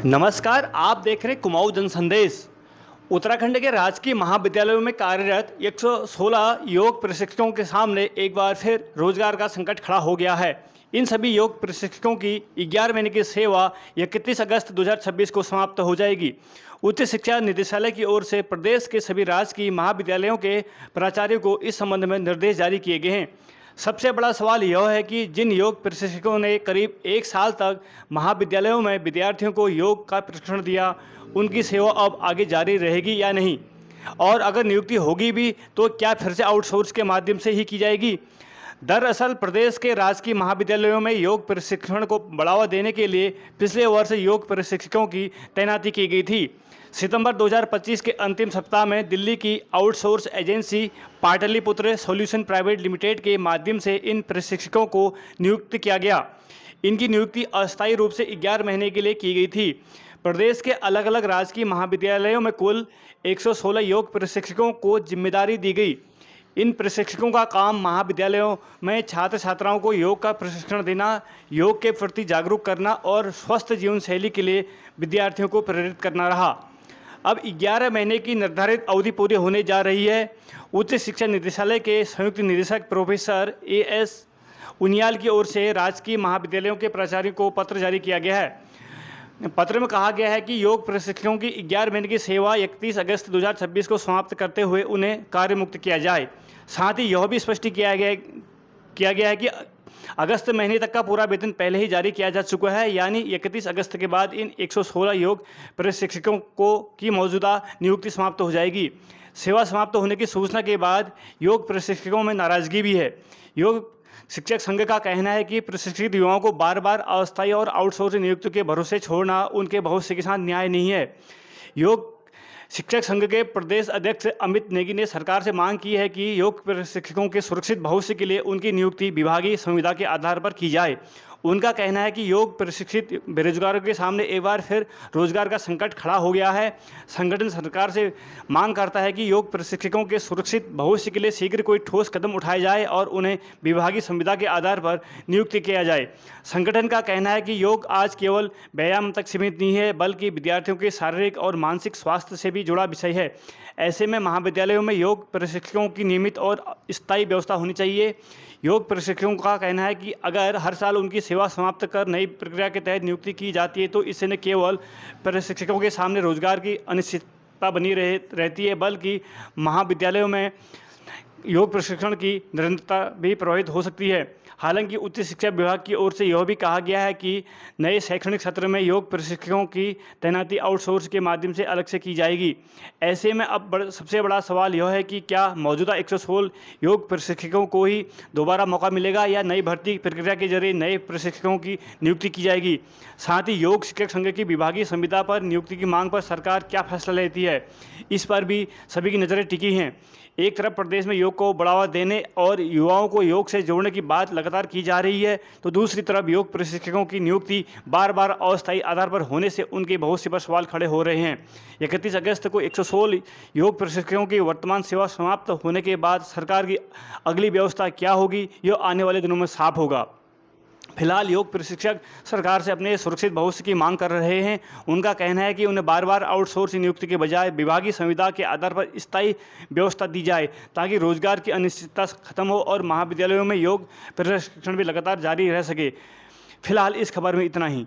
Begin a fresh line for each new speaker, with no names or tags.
नमस्कार, आप देख रहे कुमाऊं जन संदेश। उत्तराखंड के राजकीय महाविद्यालयों में कार्यरत 116 योग प्रशिक्षकों के सामने एक बार फिर रोजगार का संकट खड़ा हो गया है। इन सभी योग प्रशिक्षकों की 11 महीने की सेवा 31 अगस्त 2026 को समाप्त हो जाएगी। उच्च शिक्षा निदेशालय की ओर से प्रदेश के सभी राजकीय महाविद्यालयों के प्राचार्यों को इस संबंध में निर्देश जारी किए गए हैं। सबसे बड़ा सवाल यह है कि जिन योग प्रशिक्षकों ने करीब 1 साल तक महाविद्यालयों में विद्यार्थियों को योग का प्रशिक्षण दिया, उनकी सेवा अब आगे जारी रहेगी या नहीं, और अगर नियुक्ति होगी भी तो क्या फिर से आउटसोर्स के माध्यम से ही की जाएगी। दरअसल प्रदेश के राजकीय महाविद्यालयों में योग प्रशिक्षण को बढ़ावा देने के लिए पिछले वर्ष योग प्रशिक्षकों की तैनाती की गई थी। सितंबर 2025 के अंतिम सप्ताह में दिल्ली की outsource agency Pataliputra solution private limited के माध्यम से इन प्रशिक्षकों को नियुक्त किया गया। इनकी नियुक्ति अस्थायी रूप से 11 महीने के लिए की गई थी। प्रदेश के अलग अलग राजकीय महाविद्यालयों में कुल 116 योग प्रशिक्षकों को जिम्मेदारी दी गई। इन प्रशिक्षकों का काम महाविद्यालयों में छात्र छात्राओं को योग का प्रशिक्षण देना, योग के प्रति जागरूक करना और स्वस्थ जीवन शैली के लिए विद्यार्थियों को प्रेरित करना रहा। अब 11 महीने की निर्धारित अवधि पूरी होने जा रही है। उच्च शिक्षा निदेशालय के संयुक्त निदेशक प्रोफेसर AS उनियाल की ओर से राजकीय महाविद्यालयों के प्राचार्यों को पत्र जारी किया गया है। पत्र में कहा गया है कि योग प्रशिक्षकों की 11 महीने की सेवा 31 अगस्त 2026 को समाप्त करते हुए उन्हें कार्य मुक्त किया जाए। साथ ही यह भी स्पष्ट किया गया है कि अगस्त महीने तक का पूरा वेतन पहले ही जारी किया जा चुका है, यानी 31 अगस्त के बाद इन 116 योग प्रशिक्षकों की मौजूदा नियुक्ति समाप्त हो जाएगी। सेवा समाप्त होने की सूचना के बाद योग प्रशिक्षकों में नाराजगी भी है। योग शिक्षक संघ का कहना है कि प्रशिक्षित युवाओं को बार बार अस्थायी और आउटसोर्स नियुक्ति के भरोसे छोड़ना उनके भविष्य के साथ न्याय नहीं है। योग शिक्षक संघ के प्रदेश अध्यक्ष अमित नेगी ने सरकार से मांग की है कि योग प्रशिक्षकों के सुरक्षित भविष्य के लिए उनकी नियुक्ति विभागीय संविदा के आधार पर की जाए। उनका कहना है कि योग प्रशिक्षित बेरोजगारों के सामने एक बार फिर रोजगार का संकट खड़ा हो गया है। संगठन सरकार से मांग करता है कि योग प्रशिक्षकों के सुरक्षित भविष्य के लिए शीघ्र कोई ठोस कदम उठाए जाए और उन्हें विभागीय संविदा के आधार पर नियुक्त किया जाए। संगठन का कहना है कि योग आज केवल व्यायाम तक सीमित नहीं है, बल्कि विद्यार्थियों के शारीरिक और मानसिक स्वास्थ्य से भी जुड़ा विषय है। ऐसे में महाविद्यालयों में योग प्रशिक्षकों की नियमित और स्थायी व्यवस्था होनी चाहिए। योग प्रशिक्षकों का कहना है कि अगर हर साल उनकी सेवा समाप्त कर नई प्रक्रिया के तहत नियुक्ति की जाती है तो इससे न केवल प्रशिक्षकों के सामने रोजगार की अनिश्चितता बनी रहती है, बल्कि महाविद्यालयों में योग प्रशिक्षण की निरंतरता भी प्रभावित हो सकती है। हालांकि उच्च शिक्षा विभाग की ओर से यह भी कहा गया है कि नए शैक्षणिक सत्र में योग प्रशिक्षकों की तैनाती आउटसोर्स के माध्यम से अलग से की जाएगी। ऐसे में अब सबसे बड़ा सवाल यह है कि क्या मौजूदा 116 योग प्रशिक्षकों को ही दोबारा मौका मिलेगा या नई भर्ती प्रक्रिया के जरिए नए प्रशिक्षकों की नियुक्ति की जाएगी। साथ ही योग शिक्षक संघ की विभागीय संविदा पर नियुक्ति की मांग पर सरकार क्या फैसला लेती है, इस पर भी सभी की नज़रें टिकी हैं। एक तरफ प्रदेश में योग को बढ़ावा देने और युवाओं को योग से जोड़ने की बात लगातार की जा रही है, तो दूसरी तरफ योग प्रशिक्षकों की नियुक्ति बार बार अस्थायी आधार पर होने से उनके भविष्य पर सवाल खड़े हो रहे हैं। 31 अगस्त को 116 योग प्रशिक्षकों की वर्तमान सेवा समाप्त होने के बाद सरकार की अगली व्यवस्था क्या होगी, यह आने वाले दिनों में साफ होगा। फिलहाल योग प्रशिक्षक सरकार से अपने सुरक्षित भविष्य की मांग कर रहे हैं। उनका कहना है कि उन्हें बार बार आउटसोर्स नियुक्ति के बजाय विभागीय संविदा के आधार पर स्थायी व्यवस्था दी जाए, ताकि रोजगार की अनिश्चितता खत्म हो और महाविद्यालयों में योग प्रशिक्षण भी लगातार जारी रह सके। फिलहाल इस खबर में इतना ही।